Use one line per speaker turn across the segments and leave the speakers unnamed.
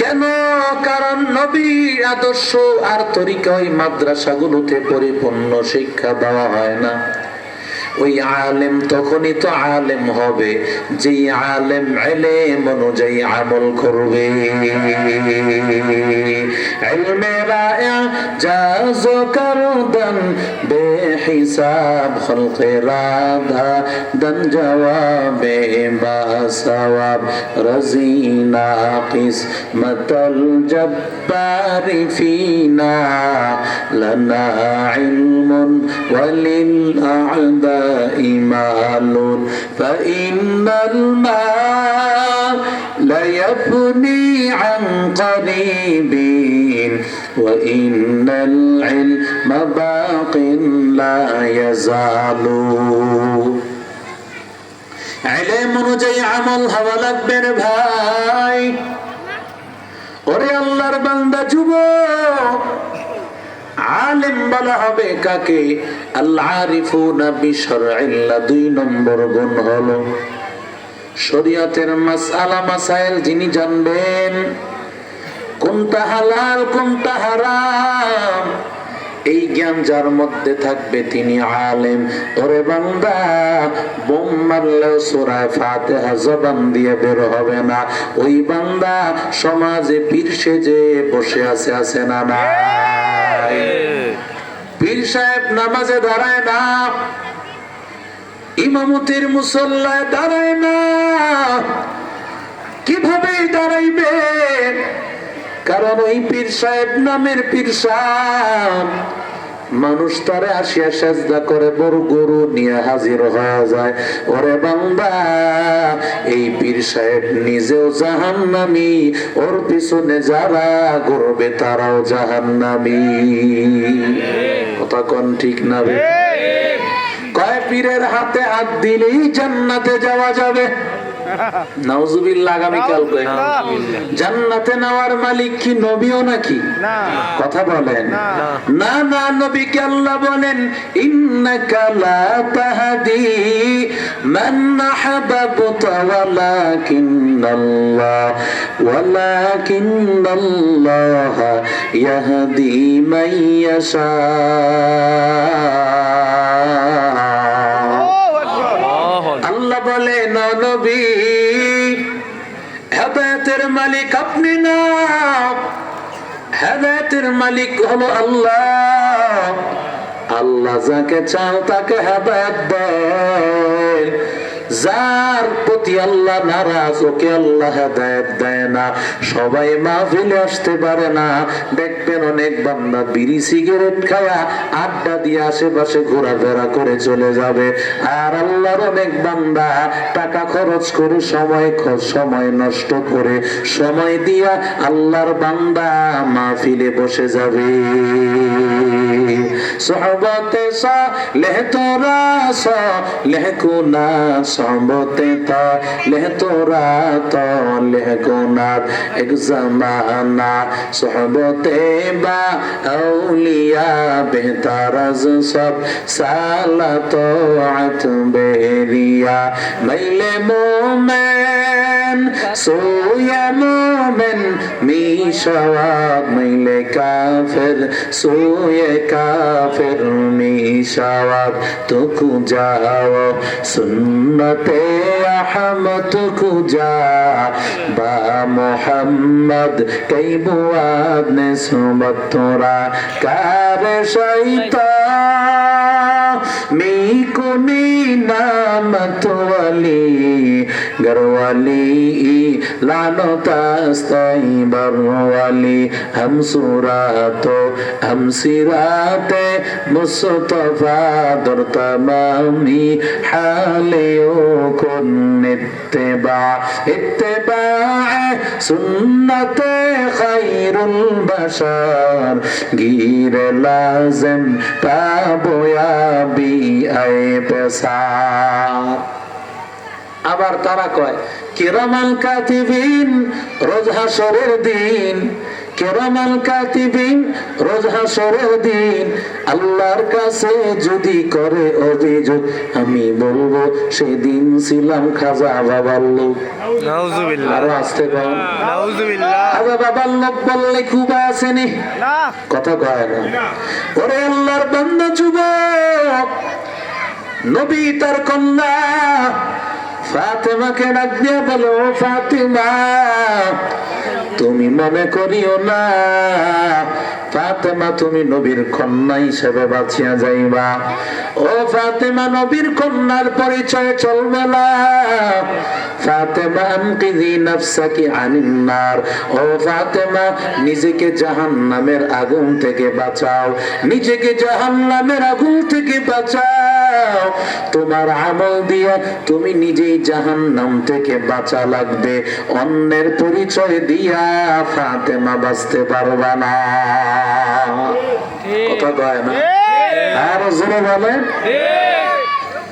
কেন? কারণ নবীর আদর্শ আর তরিকা ওই মাদ্রাসাগুলোতে পরিপূর্ণ শিক্ষা দেওয়া হয় না। ওই আলেম তখনই তো আলেম হবে যে আলেম ইলম অনুযায়ী আমল করবে। ইলমেরা জাজ করদান বেহিসাব খলকেরা দান জওয়াবে বাসওয়াব রাজিনা কিসমতল জব্বারি ফিনা লানা ইলমুন ওয়ালিল আ'দা إمال فإن الماء لا يفني عن قريب وإن العلم باق لا يزال علم অনুযায়ী আমল হওয়া লাগবে রে ভাই। ওরে আল্লাহর বান্দা যুবক, আলেম বলা হবে কাকে? আল আরিফুনা বিশরঈল্লাহ। 2 নম্বর গুণ হলো শরীয়তের মাসআলা মাসাইল যিনি জানবেন, কোনটা হালাল কোনটা হারাম, এই জ্ঞান যার মধ্যে থাকবে তিনি আলেম। ওরে বান্দা, বোম মারলেও সূরা ফাতিহা জবান দিয়ে বের হবে না। ওই বান্দা সমাজে পীর সেজে বসে আছে না না? পীর সাহেব নামাজে দাঁড়ায় না, ইমামতির মুসল্লায় দাঁড়ায় না। কিভাবে দাঁড়াইবে? কারণ ওই পীর সাহেব নামের পীর সাহেব মানুষ তারে আসিয়া সেজদা করে বড় গরু নিয়ে হাজির হয়ে যায়। ওরে বান্দা, এই পীর সাহেব নিজেও জাহান্নামী, ওর পিছনে যারা ঘুরবে তারাও জাহান্নামী। কথা কোন ঠিক না? কয় পীরের হাতে হাত দিলেই জান্নাতে যাওয়া যাবে? নাউজুবিল্লাহ। আগামীকাল জান্নাতে নেওয়ার মালিক কি নবীও নাকি? কথা বলেন না। না, নবীকে আল্লাহ বলেন ইন্নাকা লা তাহদি মান আহবাবতা ওয়ালাকিন্নাল্লাহ ইয়াহদি মান ইয়াশা। আল্লাহ বলে না নবী, হেদায়েতের মালিক আপনি না, হেদায়েতের মালিক হলো আল্লাহ। আল্লাহ যাকে চান তাকে হেদায়েত দেন। যার প্রতি আল্লাহ নারাজ ওকে আল্লাহ হেদায়েত দেয় না। সবাই মাহফিলে আসতে পারে না। দেখবেন অনেক বান্দা বিড়ি সিগারেট খায়া আড্ডা দিয়ে আশেপাশে ঘোরাফেরা করে চলে যাবে। আর আল্লাহর অনেক বান্দা টাকা খরচ করে সময় নষ্ট করে সময় দিয়া আল্লাহর বান্দা মাহফিলে বসে যাবে। সোহবতে সালেহ তোরা সালেহ কুনা, সোহবতে তালেহ তোরা তালেহ কুনা। এক জামানা সোহবতে বা আউলিয়া বেহতার আজ সব সালাত আত বেরিয়া। মাইলে মোমেন সোয়া মোমেন মিশাওয়াত, মাইলে কাফের সোয়ে কাফের মিশাওয়াত। তুকু যাও সুন্নতে আহমদ, তুকু যা বা মোহাম্মদ কই বুয়াদ নে সুমত তোরা কার শৈতান মিকুনি নামত ওয়ালি গরওয়ালি লানতাস্তাই বরওয়ালি। हम सुरातो हम सिराते मुस्तफा दर तमामी हालियों को इत्तिबा सुन्नते खैरुल बशर गिर लाजिम काबयाबी आए पेशार। আবার তারা কয় কিরামাল কাতিবিন, রোজ হাসরের দিন কিরামান কাতিবিন, রোজ হাসরের দিন আল্লাহর কাছে যদি করে অভিযোগ, আমি বলবো সেদিন ছিলাম খাজা বাবার লোক।
নাউজুবিল্লাহ।
আরো আসতে পারো।
নাউজুবিল্লাহ।
খাজা বাবার লোক বললে খুব আসেনি,
না
কথা কয় না। ওরে আল্লাহর বান্দা যুবক, নবী তার কন্যা ফাতেমাকে ডাক দিয়া বলো, ফাতেমা তুমি মনে করিও না ফাতেমা তুমি নবীর কন্যা হিসেবে বাঁচিয়া যাইবা। ও ফাতেমা, নবীর কন্যার পরিচয় চলবে না। ফাতেমা আনকিযি নাফসাকি আনিন নার, ও ফাতেমা নিজেকে জাহান্নামের আগুন থেকে বাঁচাও, নিজেকে জাহান্নামের আগুন থেকে বাঁচাও। তোমার আমল দিয়ে তুমি নিজেই জাহান্নাম থেকে বাঁচা লাগবে, অন্যের পরিচয় দিয়া ফাতেমা বাঁচতে পারবা না। কথা কয় না? আর জোরে বলেন।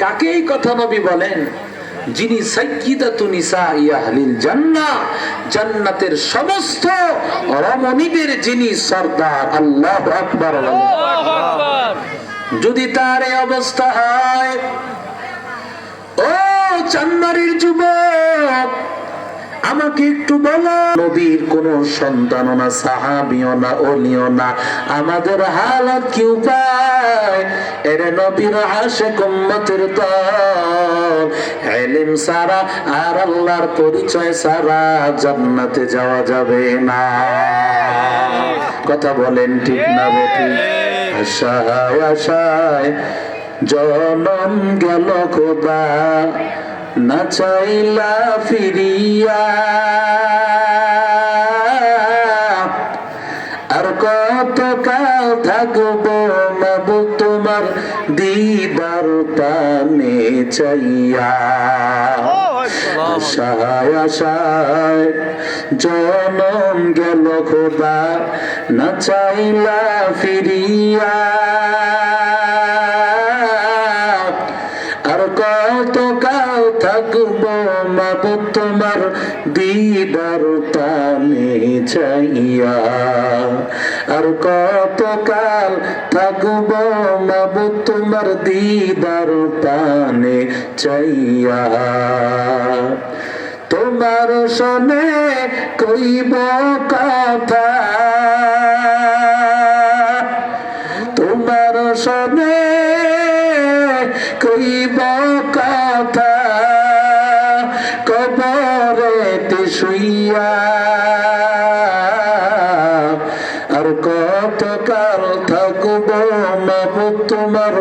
কাকে এই কথা নবী বলেন? যিনি সাইয়্যিদাতুন নিসাই আহলিল জান্নাহ, জান্নাতের সমস্ত রমণীদের যিনি সরদার। আল্লাহু আকবার। যদি তার এই অবস্থা হয়, ও চান্নারীর যুবক, আমাকে একটু বলো, নবীর কোন সন্তান না, সাহাবীও না, ওলিও না, আমাদের হালত কি উপায়? এরে নবীর আশিক উম্মতের দল, ইলম ছাড়া আর আল্লাহর পরিচয় ছাড়া জান্নাতে যাওয়া যাবে না। কথা বলেন ঠিক না বেঠিক? আশায় আশায় জনম গেল খোদা, না চাইলা ফিরিয়া, আর কত কাল থাকবো মাবুদ তোমার দিদার পানে চাইয়া। আশায় আশায় জনম গেল খোদা, না চাইলা ফিরিয়া, আর কত কাল থাকবো মাবুদ তোমার দিদার পানে চাইয়া, আর কত কাল থাকবো মাবুদ তোমার দিদার পানে চাইয়া। তোমার শোনে কইব কথা, তোমার শোনে কইব কথা, কবরেতে শুইয়া, আর কত কাল থাকব মাবুদ তোমার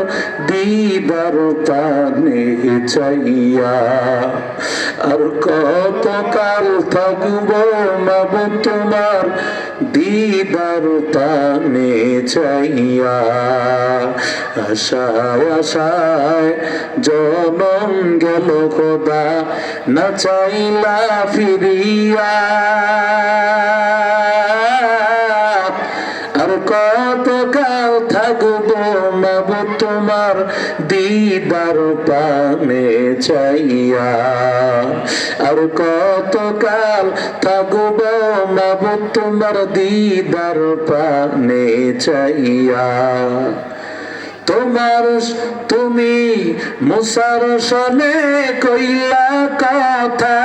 দিদার পানে চাইয়া, আর কত কাল থাকব মাবুদ তোমার দিদার পানে চাইয়া। আশায় আশায় জনম গেল খোদা, না চাইলা ফিরিয়া, আর কত কাল থাকবো মাবুদ তোমার দিদার পানে চাইয়া, আর কত কাল থাকবো মাবুদ তোমার দিদার পানে চাইয়া। তোমার তুমি মুসার সনে কইলা কথা,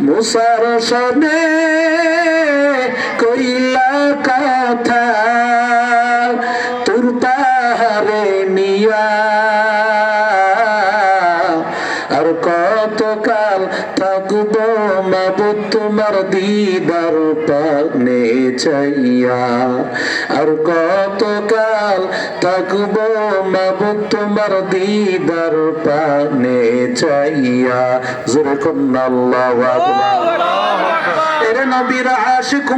মুসার সনে কইলা কথা, তুর পাহাড়ে নিয়া, আর কত কাল থাকবো মাবুদ তোমার দিদার পানে চাইয়া, আর কত কাল থাকবো মাবুদ তোমার দিদার পানে চাইয়া। জোরে কন্না আল্লাহু আকবার। এরে নবীর আশিক